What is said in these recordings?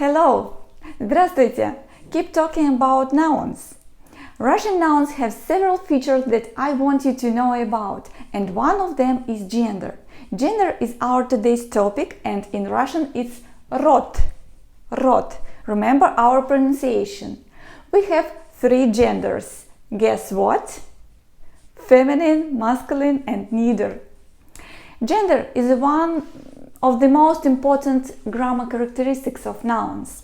Hello! Здравствуйте! Keep talking about nouns. Russian nouns have several features that I want you to know about, and one of them is gender. Gender is our today's topic, and in Russian it's rod. Rod. Remember our pronunciation. We have 3 genders. Guess what? Feminine, masculine, and neither. Gender is one of the most important grammar characteristics of nouns.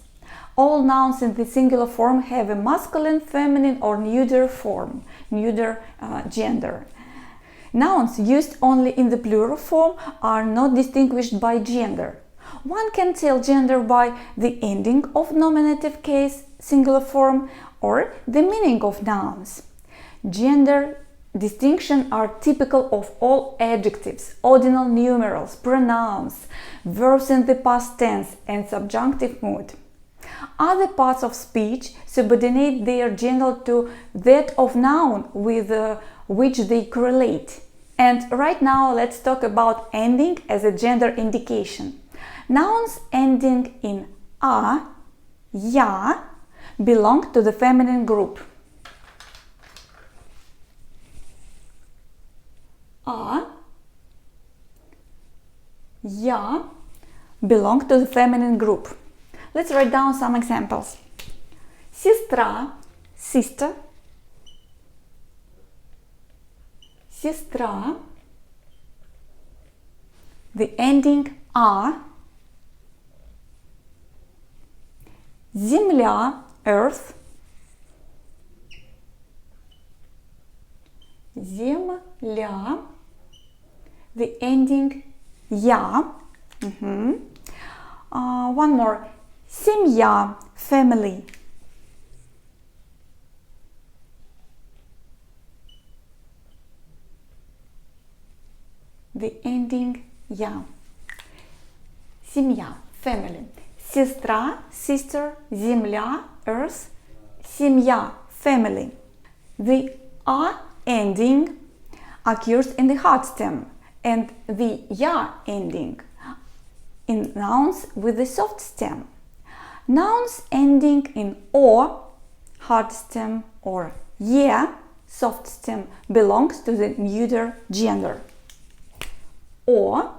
All nouns in the singular form have a masculine, feminine, or neuter form, neuter gender. Nouns used only in the plural form are not distinguished by gender. One can tell gender by the ending of nominative case, singular form, or the meaning of nouns. Gender distinctions are typical of all adjectives, ordinal numerals, pronouns, verbs in the past tense, and subjunctive mood. Other parts of speech subordinate their gender to that of noun with which they correlate. And right now let's talk about ending as a gender indication. Nouns ending in a, ya belong to the feminine group. A, ya belong to the feminine group. Let's write down some examples. Сестра, sister. Сестра. The ending a. Земля, earth. Земля. The ending я. One more. Семья, family. The ending я. Семья, family. Сестра, sister, земля, earth. Семья, family. The a ending occurs in the hard stem and the ya ending in nouns with the soft stem. Nouns ending in o, hard stem, or ye, soft stem, belongs to the neuter gender. O,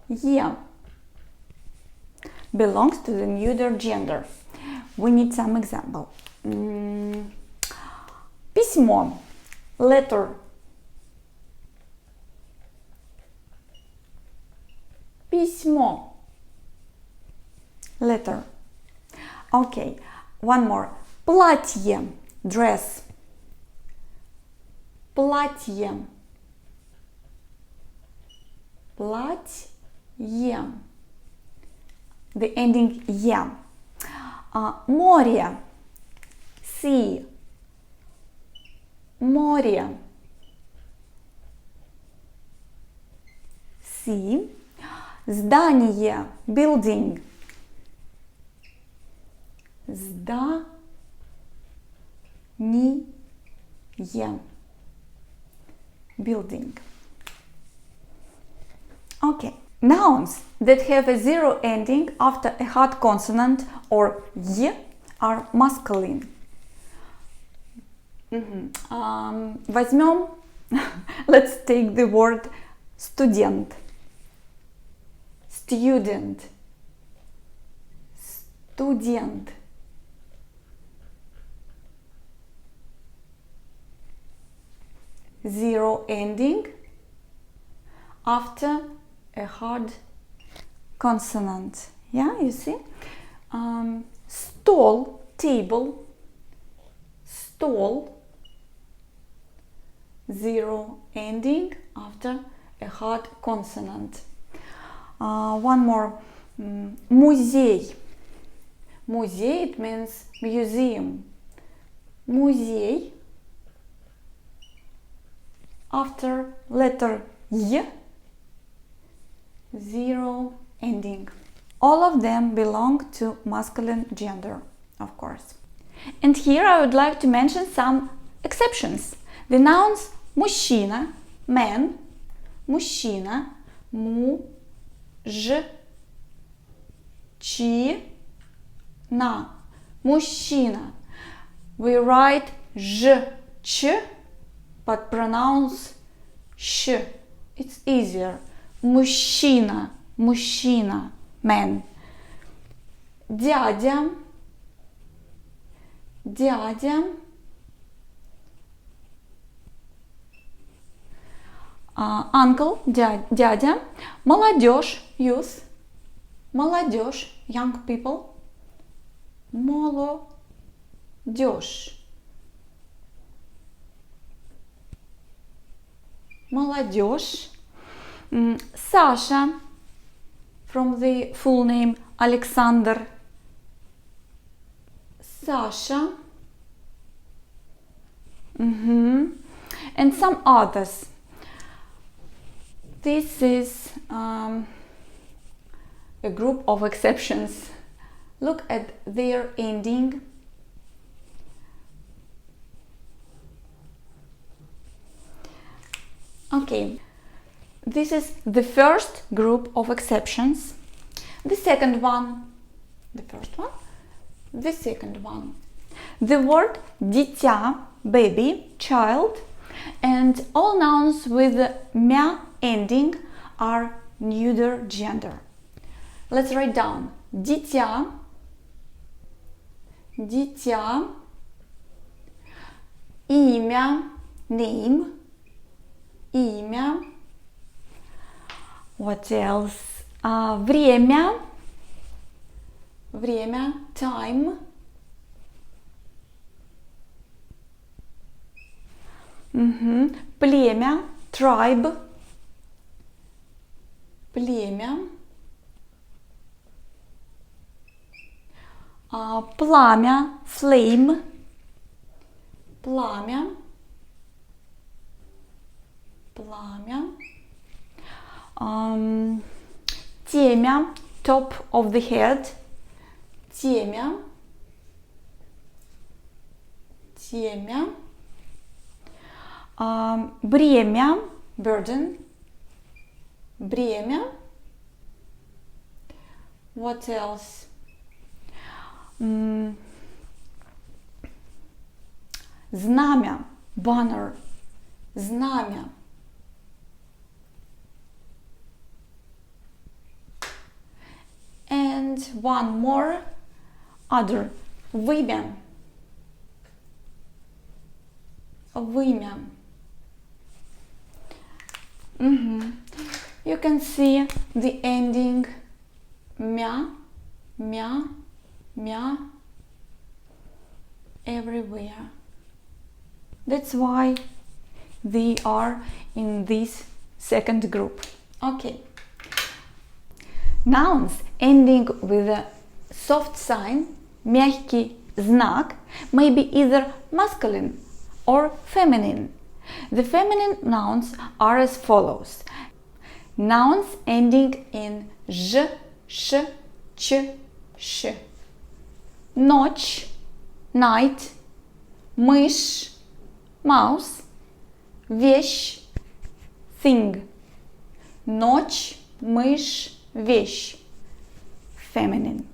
ye belongs to the neuter gender. We need some example. Письмо, letter. Письмо, letter. Okay, one more. Платье, dress. Платье. Платье. The ending я. Море, sea. Море. Sea. Здание, building. Здание. Building. Okay. Nouns that have a zero ending after a hard consonant or y are masculine. Возьмем, let's take the word student. Student. Student. Zero ending after a hard consonant. Yeah, you see? Stall, table. Stall. Zero ending after a hard consonant. One more. Музей. Музей, it means museum. Музей. After letter y, zero ending. All of them belong to masculine gender, of course. And here I would like to mention some exceptions. The nouns мужчина, man, мужчина, муж, Мужчина. We write ch, but pronounce sh. It's easier. Мужчина, man. Дядя. Uncle, дядя. Молодежь, youth. Молодежь, young people. Молодежь. Саша, from the full name Alexander. Sasha. And some others. This is a group of exceptions. Look at their ending. Okay, this is the first group of exceptions. The second one, the first one, the second one. The word дитя, baby, child, and all nouns with mя ending are neuter gender. Let's write down. Дитя, имя, name, имя. What else? Время, time. Племя, tribe, племя. Пламя, flame, пламя. Темя, top of the head, темя. Бремя, burden, бремя. What else? Знамя, banner, знамя. And one more, other, вымя. You can see the ending mя everywhere. That's why they are in this second group. Okay. Nouns ending with a soft sign, мягкий знак, may be either masculine or feminine. The feminine nouns are as follows. Nouns ending in ж, ш, ч, ш. Ночь, night, мышь, mouse, вещь, thing. Ночь, мышь, вещь, feminine.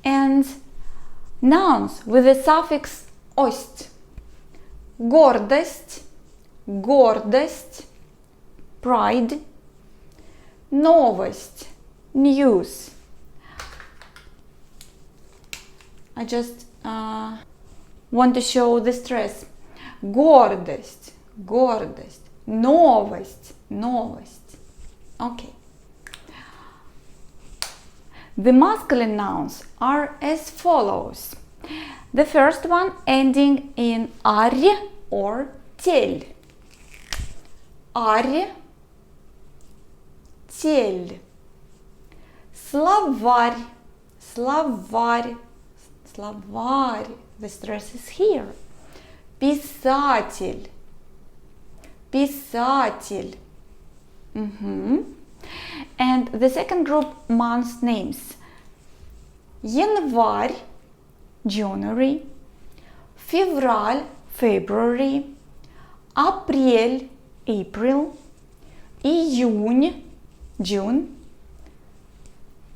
And nouns with the suffix ость. Гордость, pride. Новость, news. I just want to show the stress. Гордость, новость. Okay. The masculine nouns are as follows. The first one ending in арь or тель. Арь, тель. Словарь. The stress is here. Писатель. And the second group, months names. Январь, January. Февраль, February. Апрель, April. Июнь, June.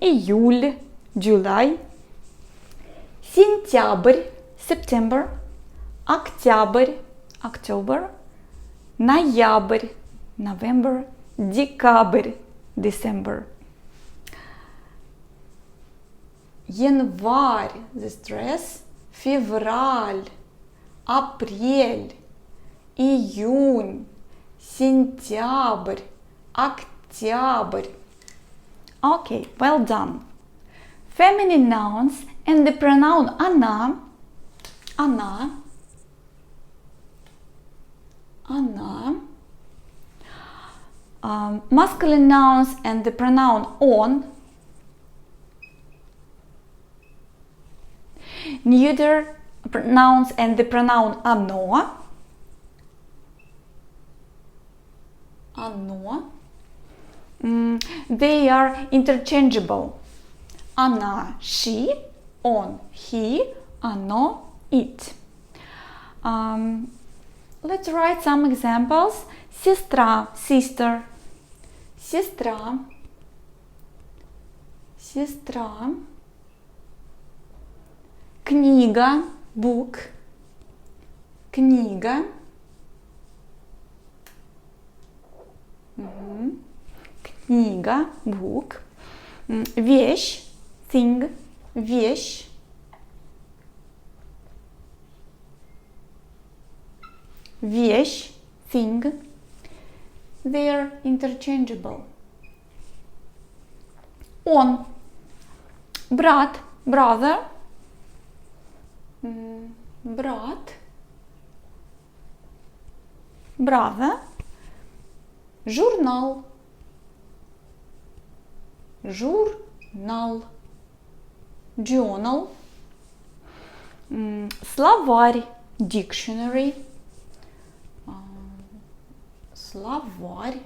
июль, July, сентябрь, September, октябрь, October, ноябрь, November, декабрь, December. Январь, the stress, февраль, апрель, июнь, сентябрь, октябрь. Okay, well done. Feminine nouns and the pronoun она, masculine nouns and the pronoun он, neuter nouns and the pronoun оно, they are interchangeable. Она, she, он, he, оно, it. Let's write some examples. Сестра, sister, сестра, сестра. Книга, book, книга. Книга, book. Вещь, thing, вещь. Вещь, thing. They are interchangeable. Он, брат, brother, брат, brother. Журнал, журнал, journal. Словарь, dictionary, словарь,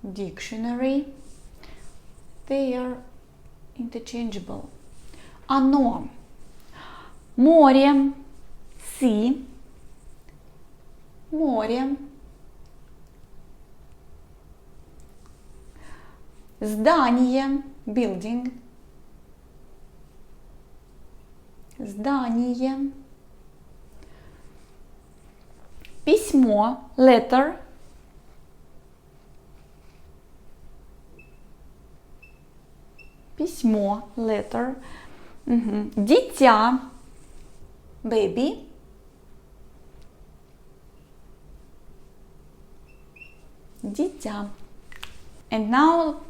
dictionary. They are interchangeable. Оно, море, sea, море. Здание, building, здание. Письмо, letter, письмо, letter. Дитя, baby, дитя. And now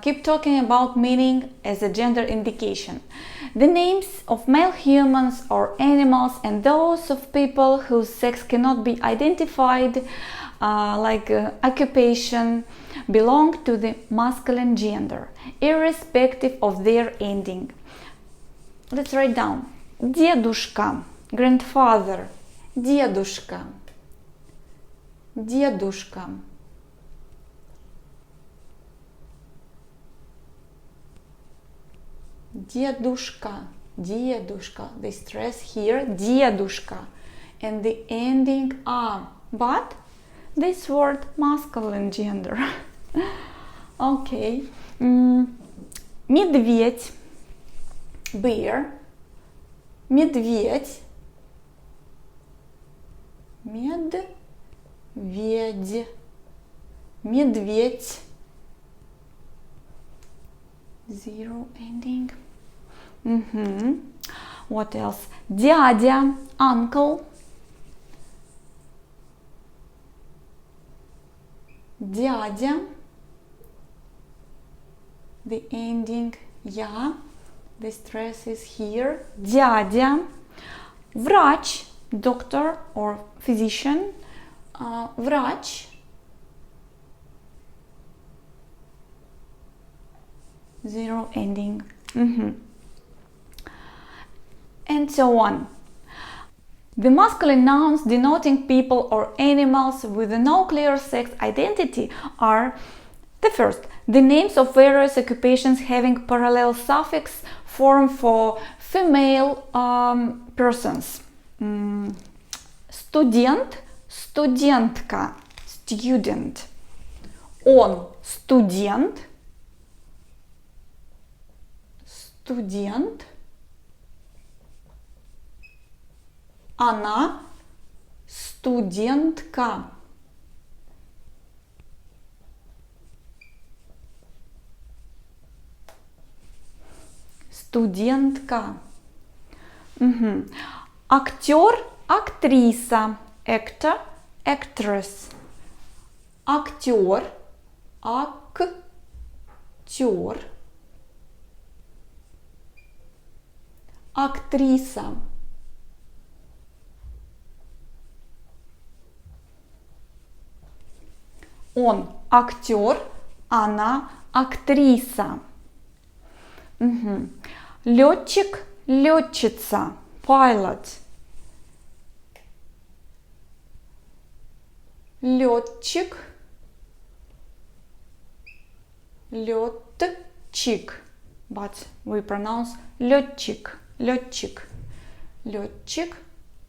keep talking about meaning as a gender indication. The names of male humans or animals and those of people whose sex cannot be identified, like occupation, belong to the masculine gender, irrespective of their ending. Let's write down. Дедушка, grandfather, дедушка, дедушка. Дедушка, дедушка. They stress here дедушка and the ending a. But this word masculine gender. Okay. Медведь, bear. Медведь, медведь, медведь. Zero ending. What else? Дядя, uncle. Дядя. The ending я. The stress is here. Дядя. Врач, doctor or physician. Врач. Zero ending. And so on. The masculine nouns denoting people or animals with no clear sex identity are the first, the names of various occupations having parallel suffix form for female persons. Студент, студентка, student. Он студент, студент, она студентка. Студентка. Угу. Актер, актриса. Actor, actress. Актер, актер. Актриса. Он актер, она актриса. Угу. Летчик, летчица. Pilot. Летчик, летчик. But we pronounce летчик, летчик, летчик.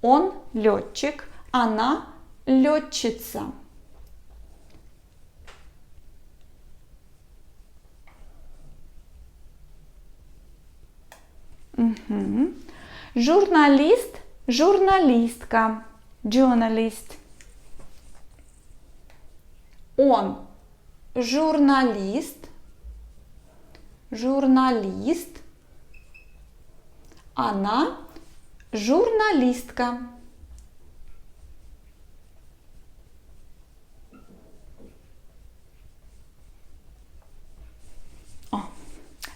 Он летчик, она летчица. Угу. Журналист, журналистка. Journalist. Он журналист, журналист. Она журналистка.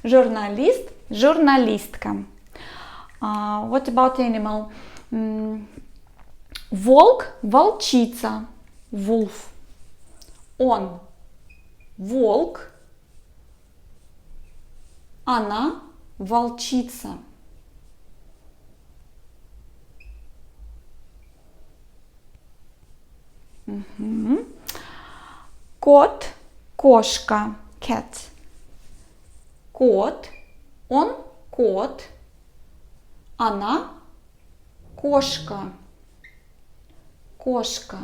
Журналист, журналистка. What about animal? Волк, волчица. Wolf. Он волк, она волчица. Угу. Кот, кошка. Cat. Кот, он кот, она кошка. Кошка.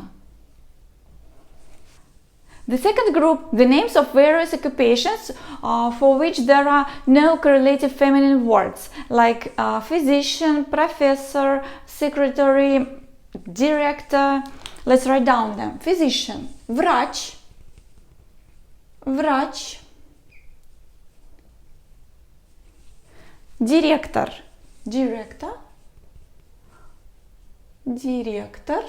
The second group, the names of various occupations for which there are no correlative feminine words, like physician, professor, secretary, director. Let's write down them. Physician, врач, врач. Директор, director, директор.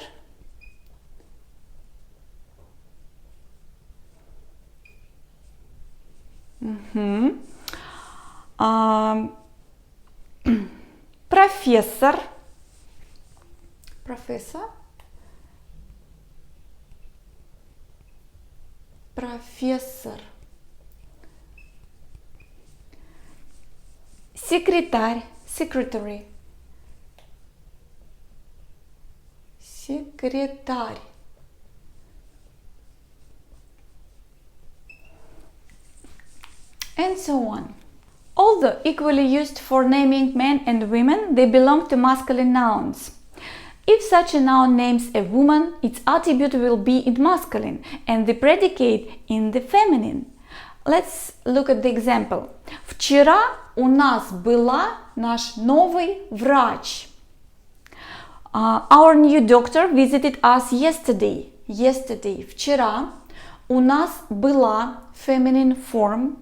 Угу. Профессор, профессор, профессор. Секретарь, secretary, секретарь. And so on. Although equally used for naming men and women, they belong to masculine nouns. If such a noun names a woman, its attribute will be in masculine and the predicate in the feminine. Let's look at the example. Вчера у нас была наш новый врач. Our new doctor visited us yesterday. Yesterday. Вчера у нас была feminine form.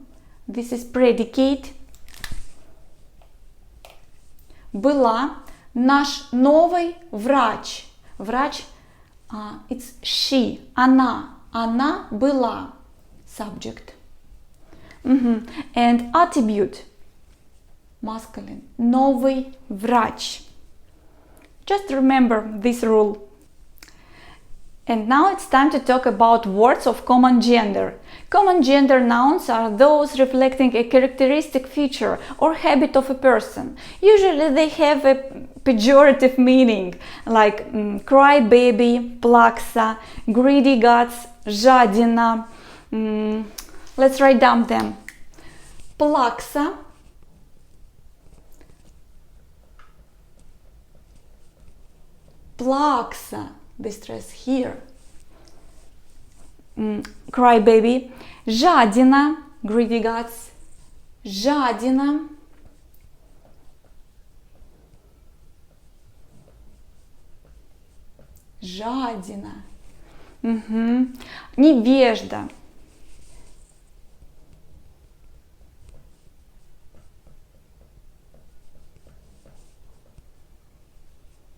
This is predicate. Была наш новый врач. Врач, it's she. Она. Она была. Subject. And attribute. Masculine. Новый врач. Just remember this rule. And now it's time to talk about words of common gender. Common gender nouns are those reflecting a characteristic feature or habit of a person. Usually they have a pejorative meaning, like crybaby, plaksa, greedy guts, жадина. Let's write down them. Plaksa, plaksa. The stress here. Crybaby. Жадина. Greedy guts. Жадина. Жадина. Невежда.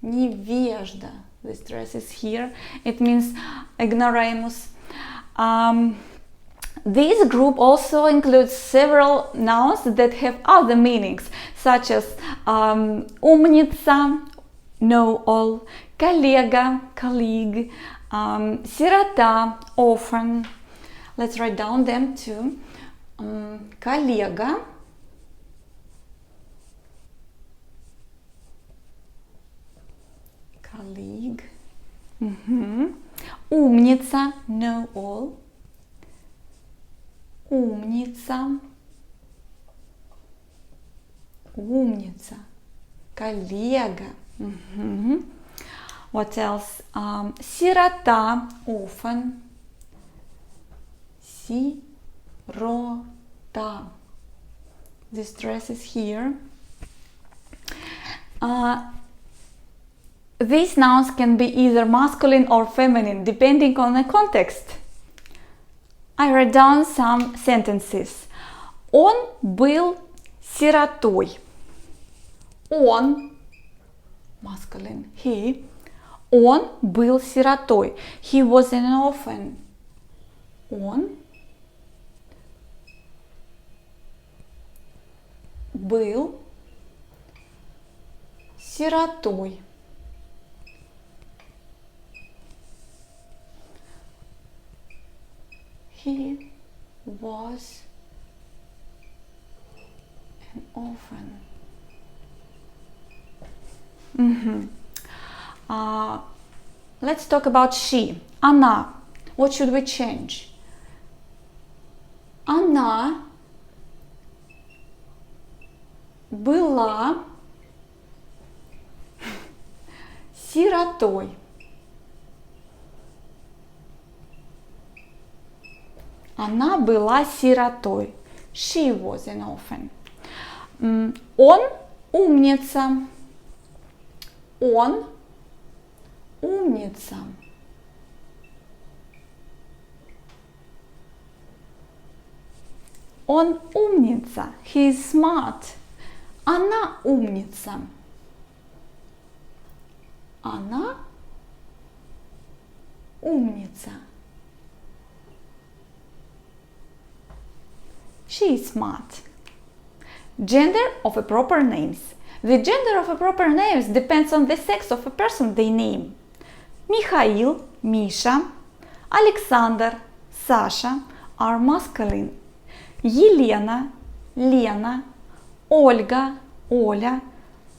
Невежда. The stress is here. It means ignoramus. This group also includes several nouns that have other meanings, such as умница, know-all, коллега, colleague, сирота, orphan. Let's write down them too. Коллега, colleague, умница, know-all, умница, умница, коллега. What else? Сирота, orphan, сирота. The stress is here. These nouns can be either masculine or feminine, depending on the context. I write down some sentences. Он был сиротой. Он, masculine, he. Он был сиротой. He was an orphan. Он был сиротой. He was an orphan. Let's talk about she. Она. What should we change? Она была сиротой. Она была сиротой. She was an orphan. Он умница. Он умница. Он умница. He is smart. Она умница. Она умница. She is smart. Gender of a proper names. The gender of a proper names depends on the sex of a person they name. Mikhail, Misha, Alexander, Sasha are masculine. Елена, Lena, Olga, Oля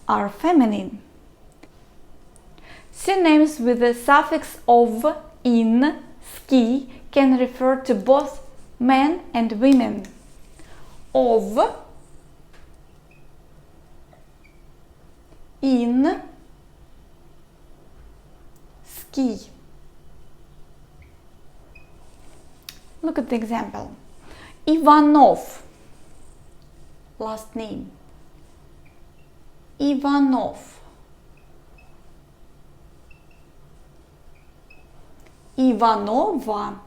are feminine. Synonyms with the suffix of, in, ski can refer to both men and women. Of, in, ski. Look at the example. Ivanov, last name. Ivanov. Ivanova.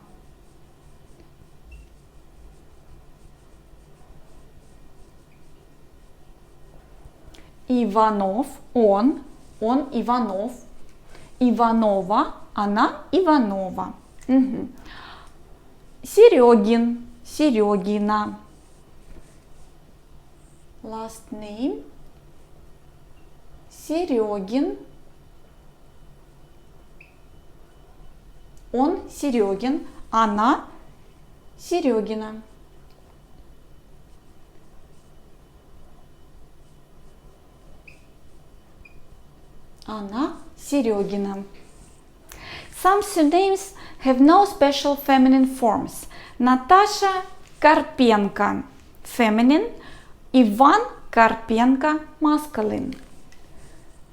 Иванов, он Иванов. Иванова, она Иванова. Серегин, Серегина. Last name. Серегин. Он Серегин, она Серегина. Она Серегина. Some synonyms have no special feminine forms. Natasha Karpenko, feminine. Ivan Karpenko, masculine.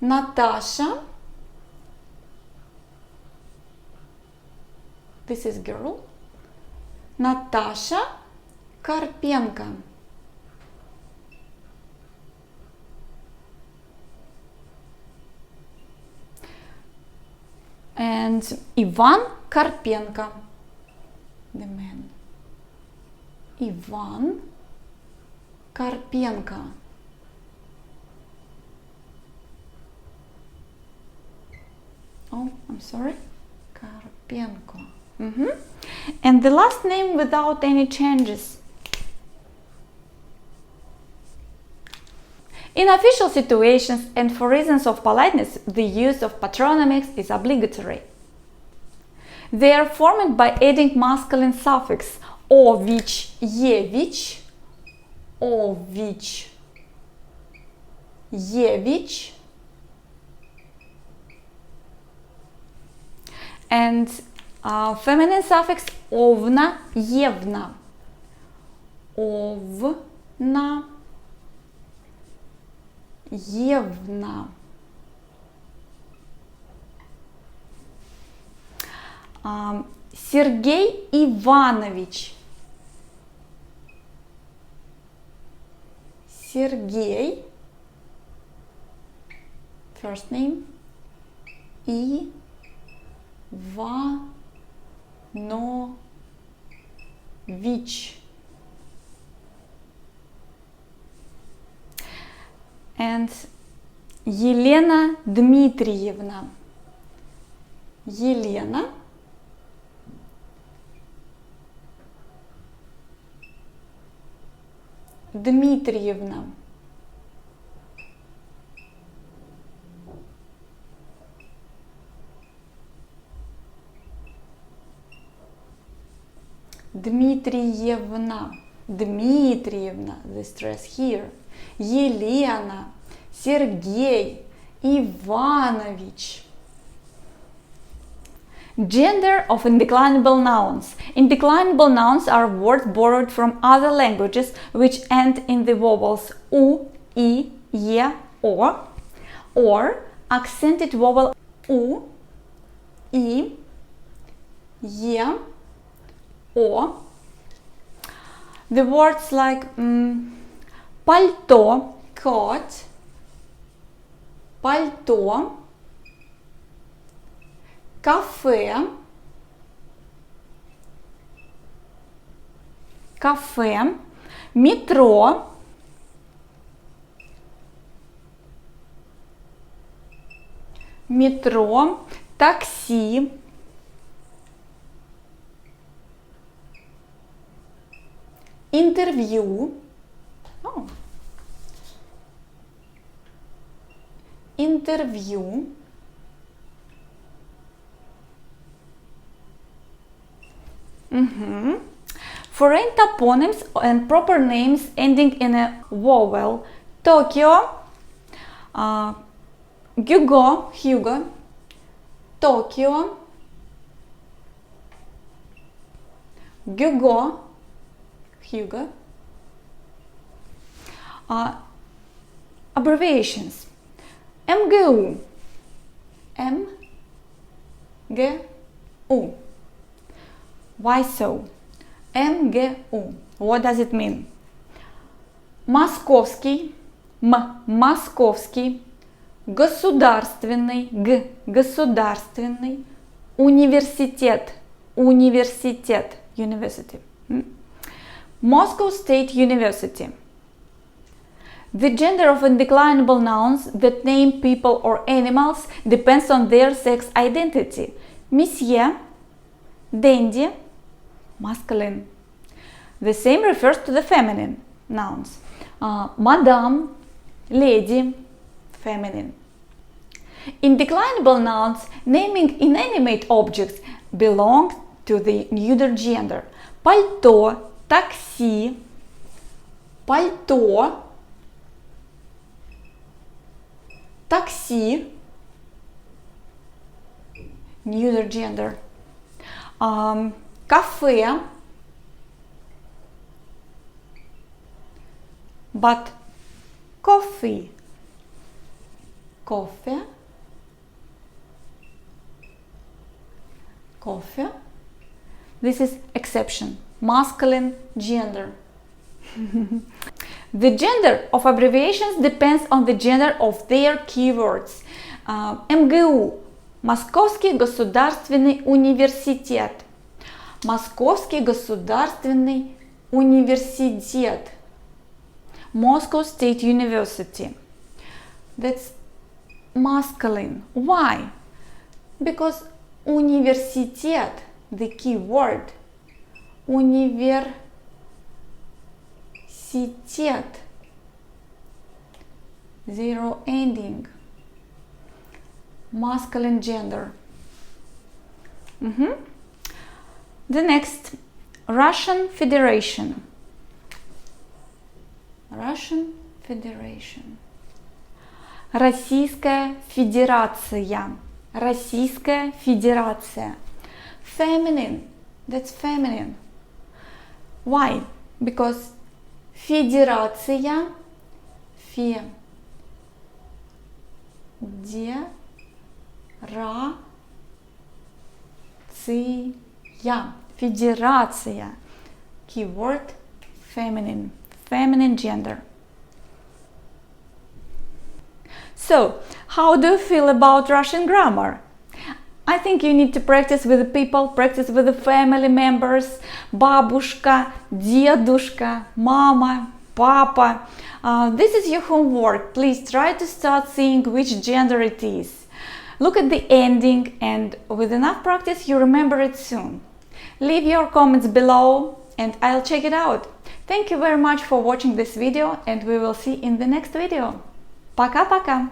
Natasha, this is girl. Natasha Karpenko. And Иван Карпенко, the man. Иван Карпенко. Oh, I'm sorry. Карпенко. And the last name without any changes. In official situations and for reasons of politeness, the use of patronymics is obligatory. They are formed by adding masculine suffix ovich, yevich, ovich, yevich, and feminine suffix ovna, yevna, ovna, yevna. Сергей Иванович. Сергей, first name, Иванович. And Елена Дмитриевна. Елена Дмитриевна. Дмитриевна. Дмитриевна. The stress here. Елена. Сергей. Иванович. Gender of indeclinable nouns. Indeclinable nouns are words borrowed from other languages which end in the vowels u, I, ye, or accented vowel u, I, ye, o. The words like пальто, coat, пальто, кафе, кафе, метро, метро, такси, интервью, интервью, Foreign toponyms and proper names ending in a vowel. Tokyo, Hugo, Tokyo, Hugo. Abbreviations. MGU, MGU. Why so? МГУ. What does it mean? Московский, Московский, государственный, государственный, университет, университет, university. Moscow State University. The gender of indeclinable nouns that name people or animals depends on their sex identity. Monsieur, dandy, masculine. The same refers to the feminine nouns. Madame, lady, feminine. Indeclinable nouns naming inanimate objects belong to the neuter gender. Пальто, такси, пальто, такси, neuter gender. Кафе, but coffee, coffee, coffee. This is exception, masculine gender. The gender of abbreviations depends on the gender of their keywords. МГУ, Московский государственный университет. Московский государственный университет. Moscow State University. That's masculine. Why? Because университет, the key word, университет, zero ending, masculine gender. The next, Russian Federation. Russian Federation. Российская Федерация. Российская Федерация. Feminine. That's feminine. Why? Because Федерация, Федерация. Keyword feminine. Feminine gender. So, how do you feel about Russian grammar? I think you need to practice with the people, practice with the family members, бабушка, дедушка, mama, papa. This is your homework. Please try to start seeing which gender it is. Look at the ending, and with enough practice you remember it soon. Leave your comments below and I'll check it out. Thank you very much for watching this video, and we will see in the next video. Пока-пока!